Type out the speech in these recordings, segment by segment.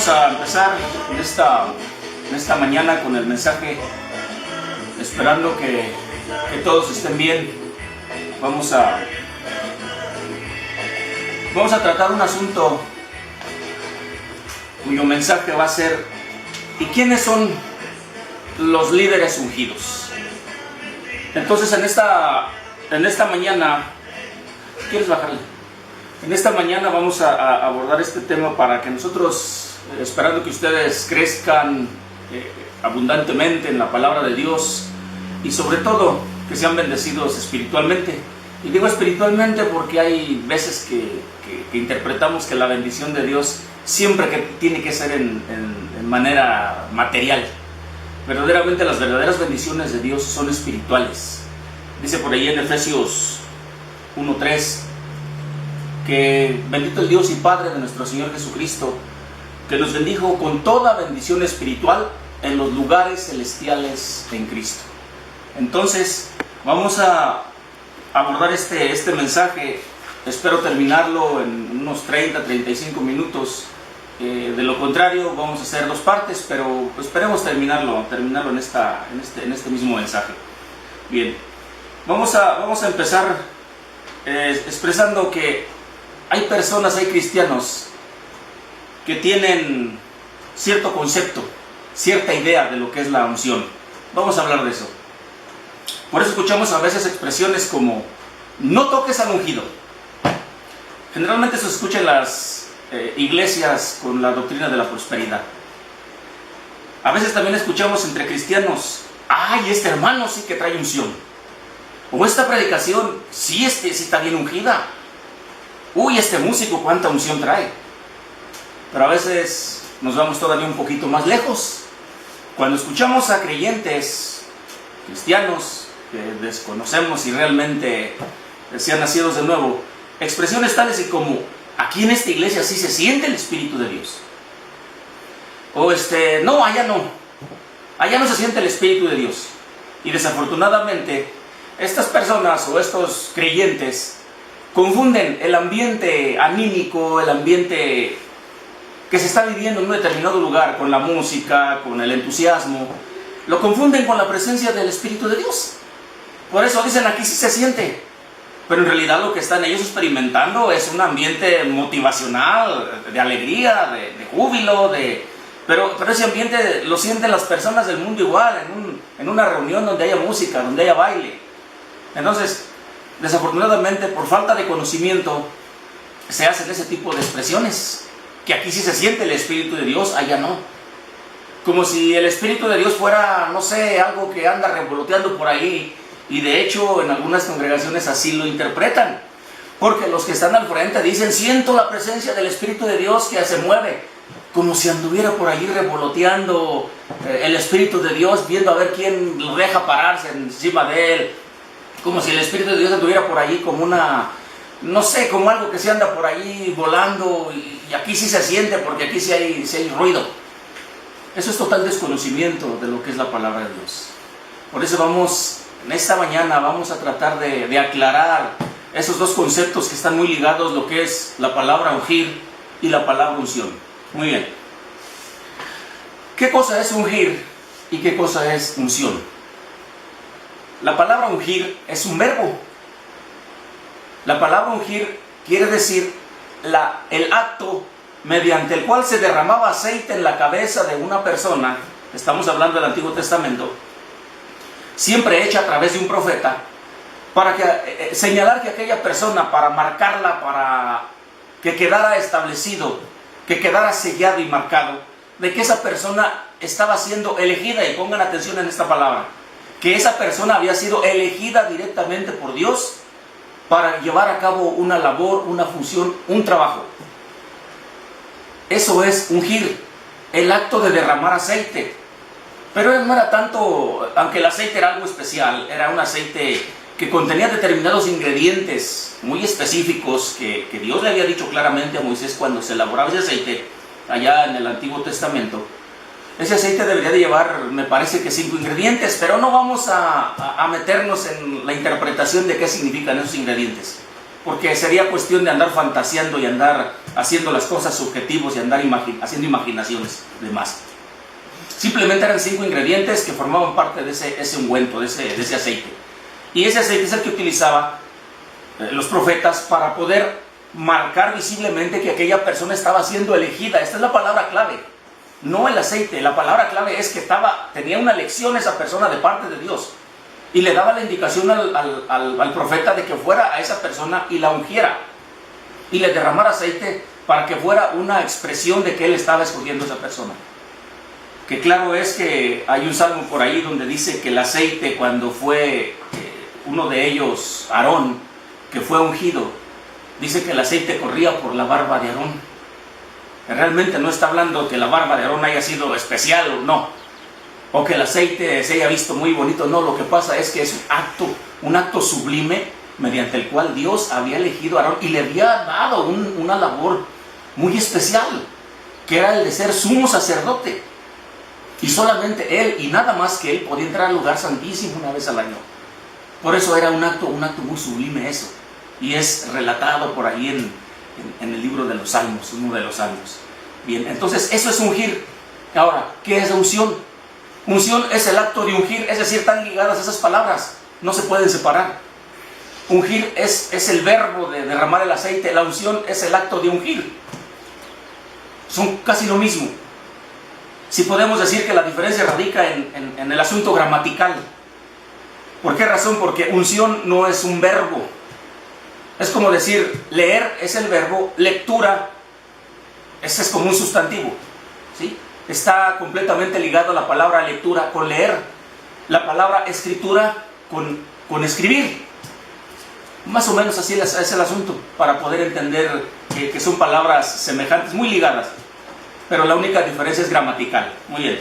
Vamos a empezar en esta mañana con el mensaje, esperando que todos estén bien. Vamos a tratar un asunto cuyo mensaje va a ser: ¿y quiénes son los líderes ungidos? Entonces en esta mañana, ¿quieres bajarle? En esta mañana vamos a abordar este tema para que nosotros, esperando que ustedes crezcan abundantemente en la palabra de Dios y sobre todo que sean bendecidos espiritualmente. Y digo espiritualmente porque hay veces que interpretamos que la bendición de Dios siempre que tiene que ser en manera material. Verdaderamente las verdaderas bendiciones de Dios son espirituales. Dice por ahí en Efesios 1:3 que bendito el Dios y Padre de nuestro Señor Jesucristo, que nos bendijo con toda bendición espiritual en los lugares celestiales en Cristo. Entonces vamos a abordar este mensaje. Espero terminarlo en unos 30-35 minutos. De lo contrario vamos a hacer dos partes, pero esperemos terminarlo en este mismo mensaje. Bien, vamos a empezar expresando que hay personas, hay cristianos que tienen cierto concepto, cierta idea de lo que es la unción. Vamos a hablar de eso. Por eso escuchamos a veces expresiones como no toques al ungido. Generalmente se escucha en las iglesias con la doctrina de la prosperidad. A veces también escuchamos entre cristianos: ay, este hermano sí que trae unción, o esta predicación sí está bien ungida, uy, este músico cuánta unción trae. Pero a veces nos vamos todavía un poquito más lejos. Cuando escuchamos a creyentes cristianos que desconocemos si realmente sean nacidos de nuevo, expresiones tales y como: aquí en esta iglesia sí se siente el Espíritu de Dios, o no, allá no se siente el Espíritu de Dios. Y desafortunadamente estas personas o estos creyentes confunden el ambiente anímico, el ambiente que se está viviendo en un determinado lugar, con la música, con el entusiasmo, lo confunden con la presencia del Espíritu de Dios. Por eso dicen: aquí sí se siente, pero en realidad lo que están ellos experimentando es un ambiente motivacional, de alegría, de júbilo, pero ese ambiente lo sienten las personas del mundo igual, en una reunión donde haya música, donde haya baile. Entonces, desafortunadamente, por falta de conocimiento, se hacen ese tipo de expresiones, que aquí sí se siente el Espíritu de Dios, allá no. Como si el Espíritu de Dios fuera, no sé, algo que anda revoloteando por ahí. Y de hecho, en algunas congregaciones así lo interpretan, porque los que están al frente dicen: siento la presencia del Espíritu de Dios que se mueve, como si anduviera por allí revoloteando el Espíritu de Dios, viendo a ver quién lo deja pararse encima de él, como si el Espíritu de Dios anduviera por allí como no sé, como algo que se anda por allí volando, y aquí sí se siente, porque aquí sí hay ruido. Eso es total desconocimiento de lo que es la palabra de Dios. Por eso en esta mañana vamos a tratar de aclarar esos dos conceptos que están muy ligados, lo que es la palabra ungir y la palabra unción. Muy bien. ¿Qué cosa es ungir y qué cosa es unción? La palabra ungir es un verbo. La palabra ungir quiere decir el acto mediante el cual se derramaba aceite en la cabeza de una persona. Estamos hablando del Antiguo Testamento, siempre hecha a través de un profeta, para señalar que aquella persona, para marcarla, para que quedara establecido, que quedara sellado y marcado, de que esa persona estaba siendo elegida. Y pongan atención en esta palabra, que esa persona había sido elegida directamente por Dios para llevar a cabo una labor, una función, un trabajo. Eso es ungir, el acto de derramar aceite. Pero no era tanto, aunque el aceite era algo especial, era un aceite que contenía determinados ingredientes muy específicos que Dios le había dicho claramente a Moisés cuando se elaboraba ese aceite allá en el Antiguo Testamento. Ese aceite debería de llevar, me parece que 5 ingredientes, pero no vamos a meternos en la interpretación de qué significan esos ingredientes. porque sería cuestión de andar fantaseando y andar haciendo las cosas subjetivos y andar haciendo imaginaciones de más. Simplemente eran 5 ingredientes que formaban parte de ese ungüento, de ese aceite. Y ese aceite es el que utilizaban los profetas para poder marcar visiblemente que aquella persona estaba siendo elegida. Esta es la palabra clave, no el aceite. La palabra clave es que tenía una elección esa persona de parte de Dios. Y le daba la indicación al profeta de que fuera a esa persona y la ungiera. Y le derramara aceite para que fuera una expresión de que él estaba escogiendo a esa persona. Que claro es que hay un salmo por ahí donde dice que el aceite, cuando fue uno de ellos, Aarón, que fue ungido, dice que el aceite corría por la barba de Aarón. Realmente no está hablando que la barba de Aarón haya sido especial o no, o que el aceite se haya visto muy bonito, no. Lo que pasa es que es un acto sublime mediante el cual Dios había elegido a Aarón y le había dado una labor muy especial, que era el de ser sumo sacerdote. Y solamente él y nada más que él podía entrar al lugar santísimo una vez al año. Por eso era un acto muy sublime eso. Y es relatado por ahí en el libro de los Salmos, uno de los Salmos. Bien, entonces eso es ungir. Ahora, ¿qué es unción? Unción es el acto de ungir, es decir, están ligadas esas palabras, no se pueden separar. Ungir es el verbo de derramar el aceite, la unción es el acto de ungir. Son casi lo mismo. Si podemos decir que la diferencia radica en el asunto gramatical. ¿Por qué razón? Porque unción no es un verbo. Es como decir, leer es el verbo, lectura, ese es como un sustantivo, ¿sí? Está completamente ligado a la palabra lectura con leer, la palabra escritura con escribir. Más o menos así es el asunto, para poder entender que son palabras semejantes, muy ligadas, pero la única diferencia es gramatical. Muy bien.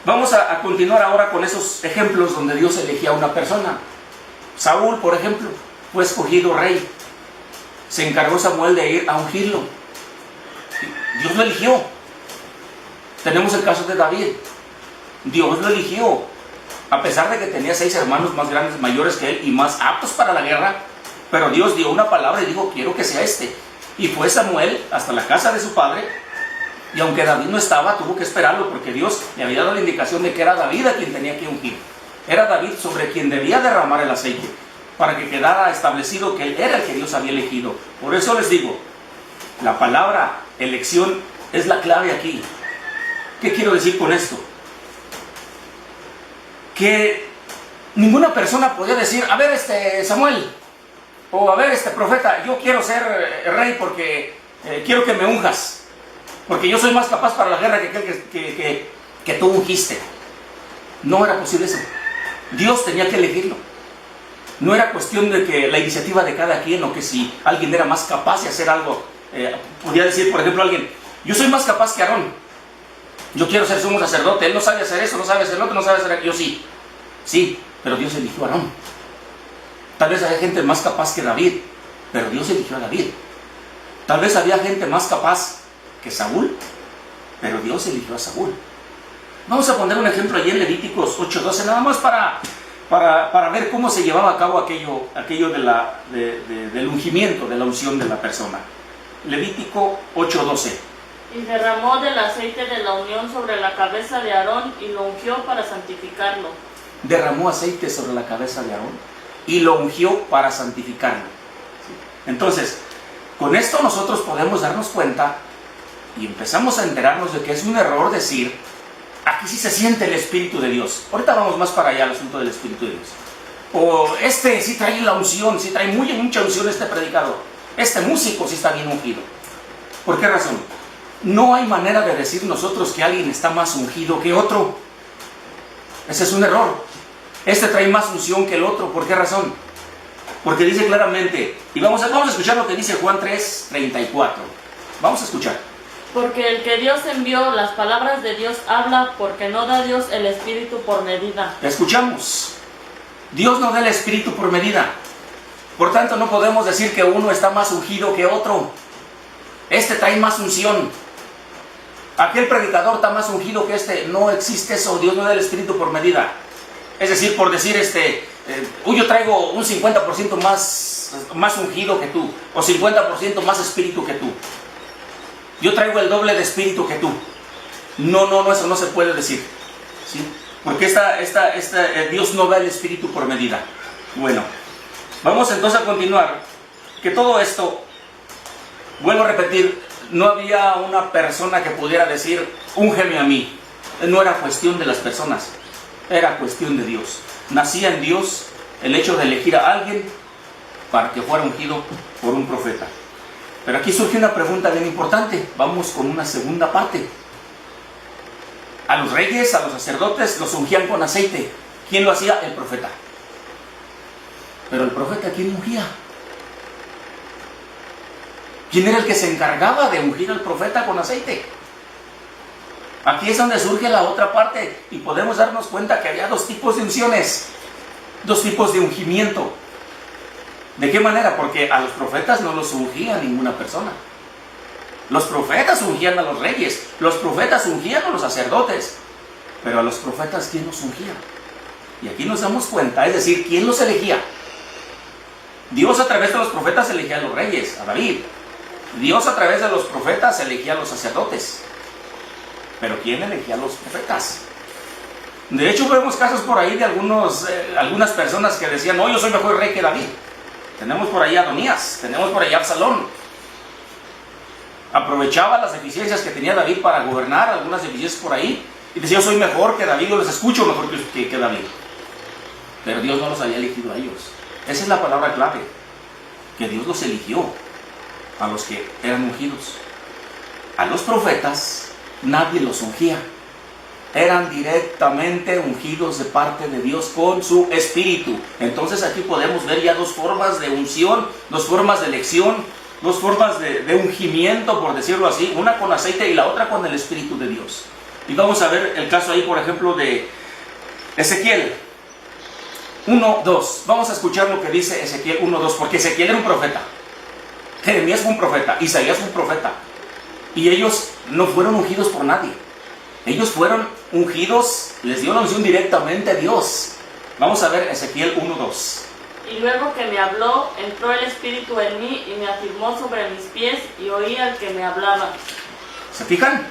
Vamos a continuar ahora con esos ejemplos donde Dios elegía a una persona. Saúl, por ejemplo, fue escogido rey. Se encargó Samuel de ir a ungirlo. Dios lo eligió. Tenemos el caso de David. Dios lo eligió. A pesar de que tenía 6 hermanos más grandes, mayores que él y más aptos para la guerra, pero Dios dio una palabra y dijo, quiero que sea este. Y fue Samuel hasta la casa de su padre, y aunque David no estaba, tuvo que esperarlo, porque Dios le había dado la indicación de que era David a quien tenía que ungir. Era David sobre quien debía derramar el aceite, para que quedara establecido que él era el que Dios había elegido. Por eso les digo, la palabra elección es la clave aquí. ¿Qué quiero decir con esto? Que ninguna persona podía decir, a ver, Samuel, o a ver, profeta, yo quiero ser rey porque quiero que me unjas, porque yo soy más capaz para la guerra que tú ungiste. No era posible eso. Dios tenía que elegirlo. No era cuestión de que la iniciativa de cada quien, o que si alguien era más capaz de hacer algo, podía decir, por ejemplo, alguien, yo soy más capaz que Aarón, yo quiero ser sumo sacerdote, él no sabe hacer eso, no sabe hacer lo otro, no sabe hacer aquello. Yo sí. Sí, pero Dios eligió a Aarón. Tal vez había gente más capaz que David, pero Dios eligió a David. Tal vez había gente más capaz que Saúl, pero Dios eligió a Saúl. Vamos a poner un ejemplo allí en Levíticos 8:12, nada más para ver cómo se llevaba a cabo aquello del ungimiento, de la unción de la persona. Levítico 8:12. Y derramó del aceite de la unión sobre la cabeza de Aarón y lo ungió para santificarlo. Derramó aceite sobre la cabeza de Aarón y lo ungió para santificarlo. Entonces, con esto nosotros podemos darnos cuenta y empezamos a enterarnos de que es un error decir, aquí sí se siente el Espíritu de Dios. Ahorita vamos más para allá al asunto del Espíritu de Dios. O sí trae la unción, sí trae mucha unción este predicador. Este músico sí está bien ungido. ¿Por qué razón? No hay manera de decir nosotros que alguien está más ungido que otro. Ese es un error. Este trae más unción que el otro. ¿Por qué razón? Porque dice claramente, y vamos a escuchar lo que dice Juan 3:34. Vamos a escuchar. Porque el que Dios envió, las palabras de Dios habla, porque no da Dios el Espíritu por medida. Escuchamos. Dios no da el Espíritu por medida. Por tanto, no podemos decir que uno está más ungido que otro. Este trae más unción. Aquel predicador está más ungido que este. No existe eso. Dios no da el Espíritu por medida. Es decir, por decir, yo traigo un 50% más ungido que tú, o 50% más espíritu que tú. Yo traigo el doble de espíritu que tú. No, eso no se puede decir, ¿sí? Porque Dios no da el espíritu por medida. Bueno, vamos entonces a continuar. Que todo esto, vuelvo a repetir, no había una persona que pudiera decir, úngeme a mí. No era cuestión de las personas, era cuestión de Dios. Nacía en Dios el hecho de elegir a alguien para que fuera ungido por un profeta. Pero aquí surge una pregunta bien importante. Vamos con una segunda parte. A los reyes, a los sacerdotes, los ungían con aceite. ¿Quién lo hacía? El profeta. Pero el profeta, ¿quién ungía? ¿Quién era el que se encargaba de ungir al profeta con aceite? Aquí es donde surge la otra parte y podemos darnos cuenta que había dos tipos de unciones, dos tipos de ungimiento. ¿De qué manera? Porque a los profetas no los ungía ninguna persona. Los profetas ungían a los reyes, los profetas ungían a los sacerdotes, pero a los profetas, ¿quién los ungía? Y aquí nos damos cuenta, es decir, ¿quién los elegía? Dios a través de los profetas elegía a los reyes, a David. Dios a través de los profetas elegía a los sacerdotes. Pero ¿quién elegía a los profetas? De hecho, vemos casos por ahí de algunas personas que decían, no, yo soy mejor rey que David. Tenemos por ahí a Adonías, tenemos por ahí a Absalón. Aprovechaba las deficiencias que tenía David para gobernar, algunas deficiencias por ahí, y decía, yo soy mejor que David, yo les escucho mejor que David. Pero Dios no los había elegido a ellos. Esa es la palabra clave, que Dios los eligió a los que eran ungidos. A los profetas nadie los ungía. Eran directamente ungidos de parte de Dios con su espíritu. Entonces aquí podemos ver ya dos formas de unción, dos formas de elección, dos formas de ungimiento, por decirlo así, una con aceite y la otra con el espíritu de Dios. Y vamos a ver el caso ahí, por ejemplo, de Ezequiel 1:2. Vamos a escuchar lo que dice Ezequiel 1:2, porque Ezequiel era un profeta, Jeremías fue un profeta, Isaías fue un profeta, y ellos no fueron ungidos por nadie. Ellos fueron ungidos, les dio la unción directamente a Dios. Vamos a ver Ezequiel 1:2. Y luego que me habló, entró el Espíritu en mí y me afirmó sobre mis pies y oí al que me hablaba. ¿Se fijan?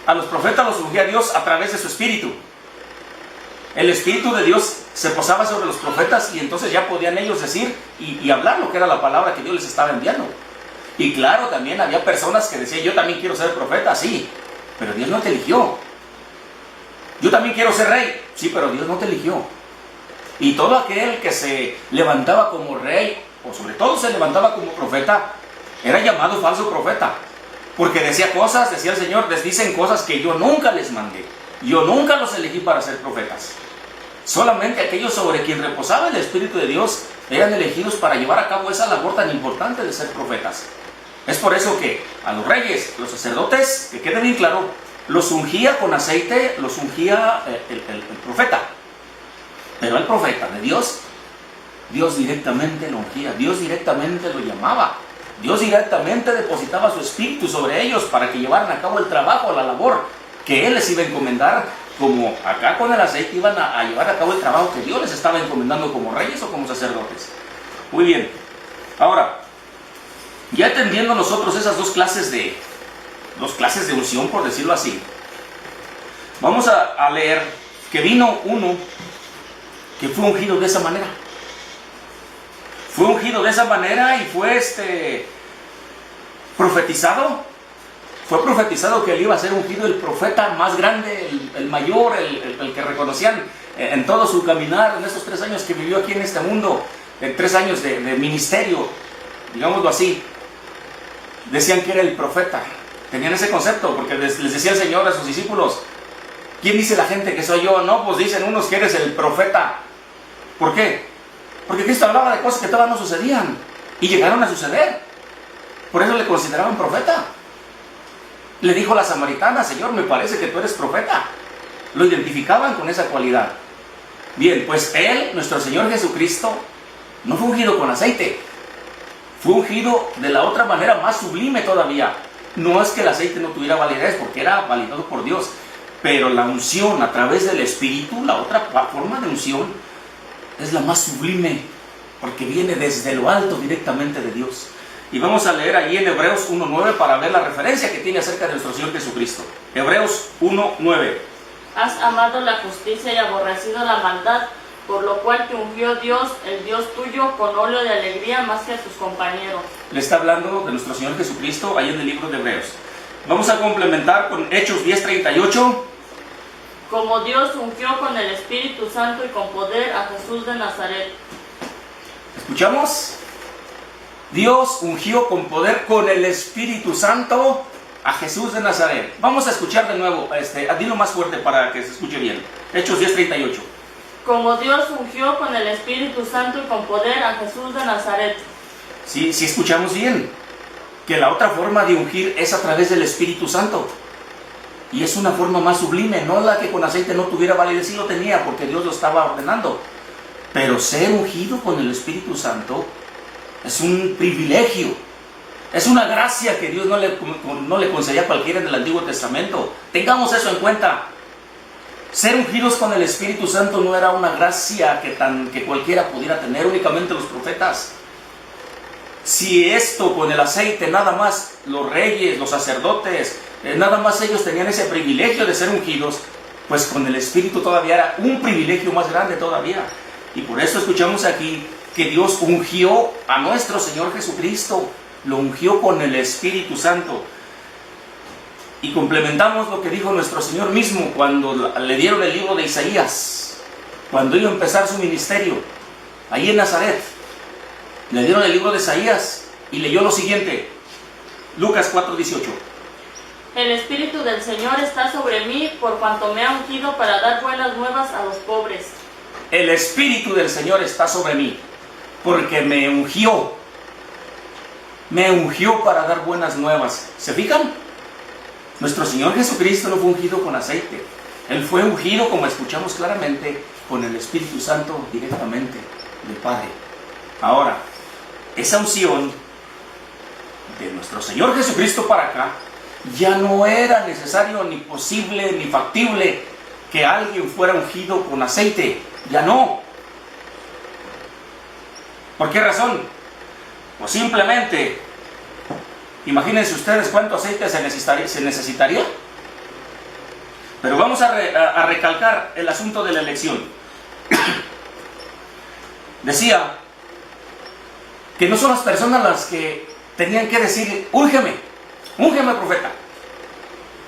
A los profetas los ungía Dios a través de su Espíritu. El Espíritu de Dios se posaba sobre los profetas y entonces ya podían ellos decir y hablar lo que era la palabra que Dios les estaba enviando. Y claro, también había personas que decían, yo también quiero ser profeta, sí, pero Dios no te eligió. Yo también quiero ser rey, sí, pero Dios no te eligió. Y todo aquel que se levantaba como rey, o sobre todo se levantaba como profeta, era llamado falso profeta. Porque decía cosas, decía el Señor, les dicen cosas que yo nunca les mandé. Yo nunca los elegí para ser profetas. Solamente aquellos sobre quien reposaba el Espíritu de Dios eran elegidos para llevar a cabo esa labor tan importante de ser profetas. Es por eso que a los reyes, los sacerdotes, que quede bien claro, los ungía con aceite, los ungía el profeta. Pero el profeta de Dios, Dios directamente lo ungía, Dios directamente lo llamaba, Dios directamente depositaba su espíritu sobre ellos para que llevaran a cabo el trabajo, la labor que Él les iba a encomendar, como acá con el aceite iban a llevar a cabo el trabajo que Dios les estaba encomendando como reyes o como sacerdotes. Muy bien, ahora, ya entendiendo nosotros esas dos clases de unción, por decirlo así, vamos a leer que vino uno que fue ungido de esa manera. Fue ungido de esa manera y fue profetizado. Fue profetizado que él iba a ser ungido el profeta más grande, el mayor, el que reconocían en todo su caminar, en esos 3 años que vivió aquí en este mundo, 3 años de ministerio, digámoslo así. Decían que era el profeta. Tenían ese concepto, porque les decía el Señor a sus discípulos, ¿quién dice la gente que soy yo? No, pues dicen unos que eres el profeta. ¿Por qué? Porque Cristo hablaba de cosas que todavía no sucedían y llegaron a suceder. Por eso le consideraban profeta. Le dijo a la samaritana, Señor, me parece que tú eres profeta. Lo identificaban con esa cualidad. Bien, pues Él, nuestro Señor Jesucristo, no fue ungido con aceite. Fue ungido de la otra manera más sublime todavía. No es que el aceite no tuviera validez, porque era validado por Dios. Pero la unción a través del Espíritu, la otra forma de unción, es la más sublime, porque viene desde lo alto directamente de Dios. Y vamos a leer ahí en Hebreos 1:9 para ver la referencia que tiene acerca de nuestro Señor Jesucristo. Hebreos 1:9. Has amado la justicia y aborrecido la maldad, por lo cual te ungió Dios, el Dios tuyo, con óleo de alegría más que a tus compañeros. Le está hablando de nuestro Señor Jesucristo ahí en el libro de Hebreos. Vamos a complementar con Hechos 10:38. Como Dios ungió con el Espíritu Santo y con poder a Jesús de Nazaret. ¿Escuchamos? Dios ungió con poder con el Espíritu Santo a Jesús de Nazaret. Vamos a escuchar de nuevo, dilo más fuerte para que se escuche bien. Hechos 10:38. Como Dios ungió con el Espíritu Santo y con poder a Jesús de Nazaret. Sí, sí escuchamos bien. Que la otra forma de ungir es a través del Espíritu Santo. Y es una forma más sublime, no la que con aceite no tuviera validez, sí lo tenía porque Dios lo estaba ordenando. Pero ser ungido con el Espíritu Santo es un privilegio, es una gracia que Dios no le concedía a cualquiera en el Antiguo Testamento. Tengamos eso en cuenta. Ser ungidos con el Espíritu Santo no era una gracia que cualquiera pudiera tener, únicamente los profetas. Si esto con el aceite, nada más los reyes, los sacerdotes, nada más ellos tenían ese privilegio de ser ungidos, pues con el Espíritu todavía era un privilegio más grande todavía. Y por eso escuchamos aquí que Dios ungió a nuestro Señor Jesucristo, lo ungió con el Espíritu Santo. Y complementamos lo que dijo nuestro Señor mismo cuando le dieron el libro de Isaías, cuando iba a empezar su ministerio, ahí en Nazaret. Le dieron el libro de Isaías y leyó lo siguiente, Lucas 4:18. El Espíritu del Señor está sobre mí, por cuanto me ha ungido para dar buenas nuevas a los pobres. El Espíritu del Señor está sobre mí, porque me ungió para dar buenas nuevas. ¿Se fijan? Nuestro Señor Jesucristo no fue ungido con aceite. Él fue ungido, como escuchamos claramente, con el Espíritu Santo directamente del Padre. Ahora, esa unción de nuestro Señor Jesucristo para acá, ya no era necesario, ni posible, ni factible que alguien fuera ungido con aceite. Ya no. ¿Por qué razón? Pues simplemente, imagínense ustedes cuánto aceite se necesitaría. Pero vamos a recalcar el asunto de la elección. Decía que no son las personas las que tenían que decir, úngeme profeta,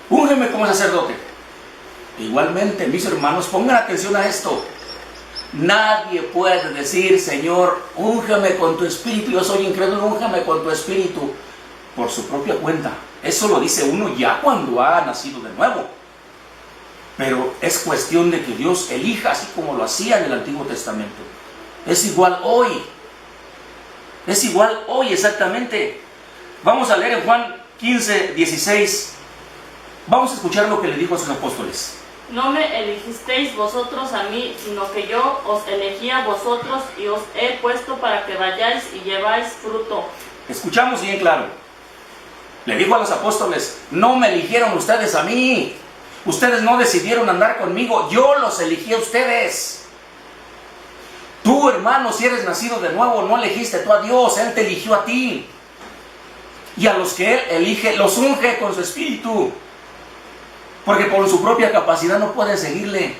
úngeme como sacerdote. Igualmente, mis hermanos, pongan atención a esto. Nadie puede decir, Señor, úngeme con tu espíritu, yo soy incrédulo, úngeme con tu espíritu, por su propia cuenta. Eso lo dice uno ya cuando ha nacido de nuevo. Pero es cuestión de que Dios elija, así como lo hacía en el Antiguo Testamento. Es igual hoy. Es igual hoy exactamente. Vamos a leer en Juan 15:16. Vamos a escuchar lo que le dijo a sus apóstoles. No me elegisteis vosotros a mí, sino que yo os elegí a vosotros y os he puesto para que vayáis y lleváis fruto. Escuchamos bien claro. Le dijo a los apóstoles, no me eligieron ustedes a mí. Ustedes no decidieron andar conmigo, yo los elegí a ustedes. Tú, hermano, si eres nacido de nuevo, no elegiste tú a Dios, Él te eligió a ti. Y a los que Él elige, los unge con su espíritu. Porque por su propia capacidad no pueden seguirle.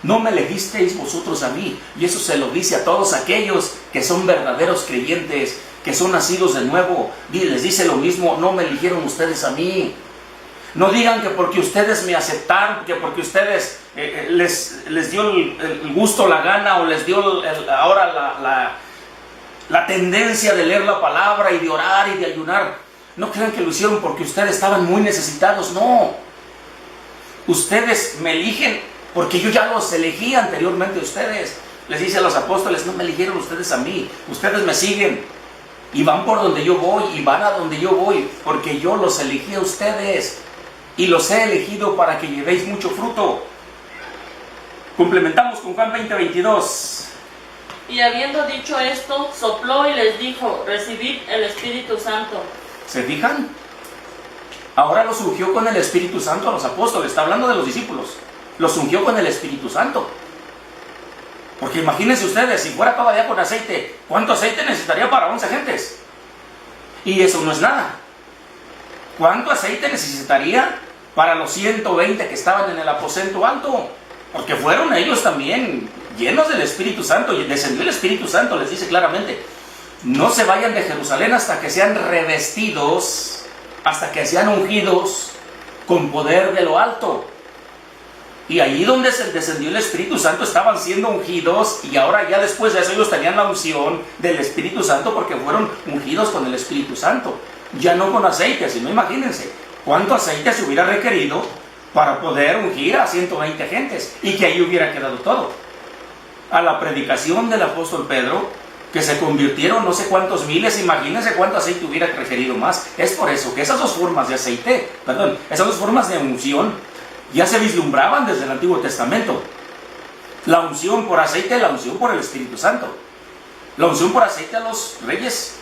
No me elegisteis vosotros a mí. Y eso se lo dice a todos aquellos que son verdaderos creyentes, que son nacidos de nuevo. Y les dice lo mismo, no me eligieron ustedes a mí. No digan que porque ustedes me aceptaron, que porque ustedes les dio el gusto, la gana, o les dio ahora la tendencia de leer la palabra y de orar y de ayunar. No crean que lo hicieron porque ustedes estaban muy necesitados, no. Ustedes me eligen porque yo ya los elegí anteriormente a ustedes. Les dice a los apóstoles, no me eligieron ustedes a mí, ustedes me siguen y van por donde yo voy y van a donde yo voy, porque yo los elegí a ustedes y los he elegido para que llevéis mucho fruto. Complementamos con Juan 20:22. Y habiendo dicho esto, sopló y les dijo, recibid el Espíritu Santo. ¿Se fijan? Ahora los ungió con el Espíritu Santo a los apóstoles. Está hablando de los discípulos. Los ungió con el Espíritu Santo. Porque imagínense ustedes, si fuera todavía con aceite, ¿cuánto aceite necesitaría para 11 gentes? Y eso no es nada. ¿Cuánto aceite necesitaría para los 120 que estaban en el aposento alto? Porque fueron ellos también llenos del Espíritu Santo, y descendió el Espíritu Santo, les dice claramente: no se vayan de Jerusalén hasta que sean revestidos, hasta que sean ungidos con poder de lo alto. Y allí donde se descendió el Espíritu Santo estaban siendo ungidos, y ahora ya después de eso ellos tenían la unción del Espíritu Santo porque fueron ungidos con el Espíritu Santo. Ya no con aceite, sino imagínense cuánto aceite se hubiera requerido para poder ungir a 120 gentes y que ahí hubiera quedado todo. A la predicación del apóstol Pedro, que se convirtieron no sé cuántos miles, imagínense cuánto aceite hubiera requerido más. Es por eso que esas dos formas de aceite, esas dos formas de unción ya se vislumbraban desde el Antiguo Testamento. La unción por aceite, la unción por el Espíritu Santo. La unción por aceite a los reyes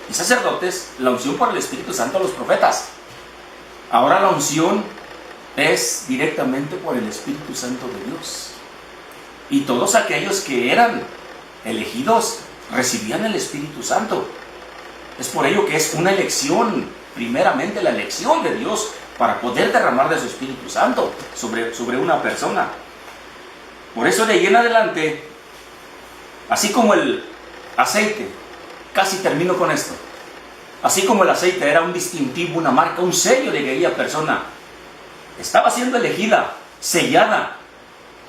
y sacerdotes, la unción por el Espíritu Santo a los profetas. Ahora la unción es directamente por el Espíritu Santo de Dios. Y todos aquellos que eran elegidos recibían el Espíritu Santo. Es por ello que es una elección, primeramente la elección de Dios para poder derramar de su Espíritu Santo sobre una persona. Por eso de ahí en adelante, así como el aceite, casi termino con esto, así como el aceite era un distintivo, una marca, un sello de que aquella persona estaba siendo elegida, sellada,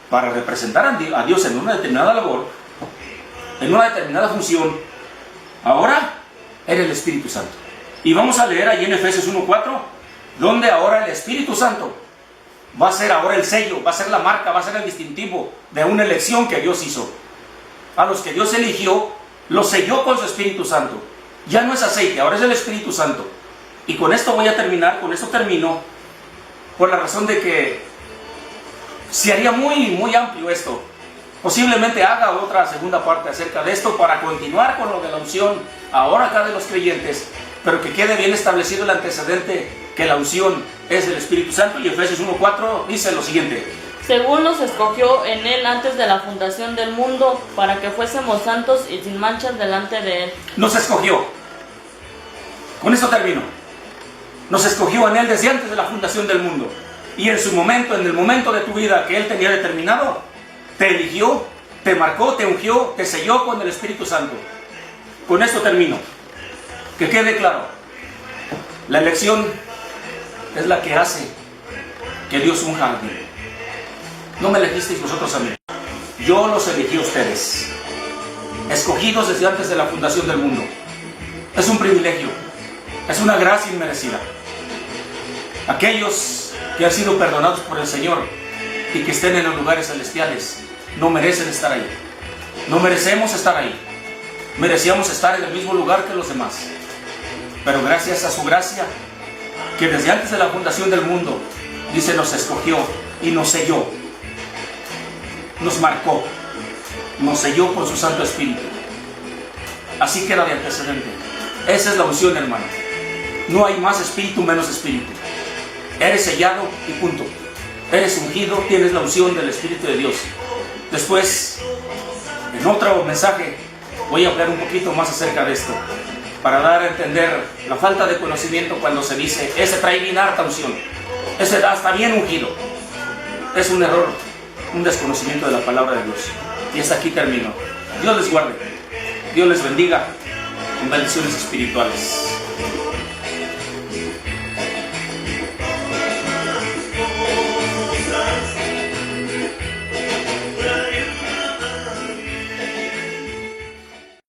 para representar a Dios en una determinada labor, en una determinada función, ahora era el Espíritu Santo. Y vamos a leer ahí en Efesios 1:4, donde ahora el Espíritu Santo va a ser ahora el sello, va a ser la marca, va a ser el distintivo de una elección que Dios hizo. A los que Dios eligió, los selló con su Espíritu Santo. Ya no es aceite, ahora es el Espíritu Santo. Y con esto voy a terminar, con esto termino, por la razón de que se haría muy amplio esto. Posiblemente haga otra segunda parte acerca de esto para continuar con lo de la unción ahora acá de los creyentes, pero que quede bien establecido el antecedente que la unción es del Espíritu Santo. Y Efesios 1:4 dice lo siguiente: según nos escogió en Él antes de la fundación del mundo, para que fuésemos santos y sin manchas delante de Él. Nos escogió. Con esto termino. Nos escogió en Él desde antes de la fundación del mundo. Y en su momento, en el momento de tu vida que Él tenía determinado, te eligió, te marcó, te ungió, te selló con el Espíritu Santo. Con esto termino. Que quede claro. La elección es la que hace que Dios unja a alguien. No me elegisteis vosotros a mí. Yo los elegí a ustedes. Escogidos desde antes de la fundación del mundo. Es un privilegio. Es una gracia inmerecida. Aquellos que han sido perdonados por el Señor y que estén en los lugares celestiales no merecen estar ahí. No merecemos estar ahí. Merecíamos estar en el mismo lugar que los demás. Pero gracias a su gracia, que desde antes de la fundación del mundo, dice, nos escogió y nos selló. Nos marcó. Nos selló con su Santo Espíritu. Así queda de antecedente. Esa es la unción, hermano. No hay más espíritu, menos espíritu. Eres sellado y punto. Eres ungido, tienes la unción del Espíritu de Dios. Después, en otro mensaje, voy a hablar un poquito más acerca de esto, para dar a entender la falta de conocimiento cuando se dice, ese trae bien harta unción, ese está bien ungido. Es un error, un desconocimiento de la palabra de Dios. Y hasta aquí termino. Dios les guarde, Dios les bendiga con bendiciones espirituales.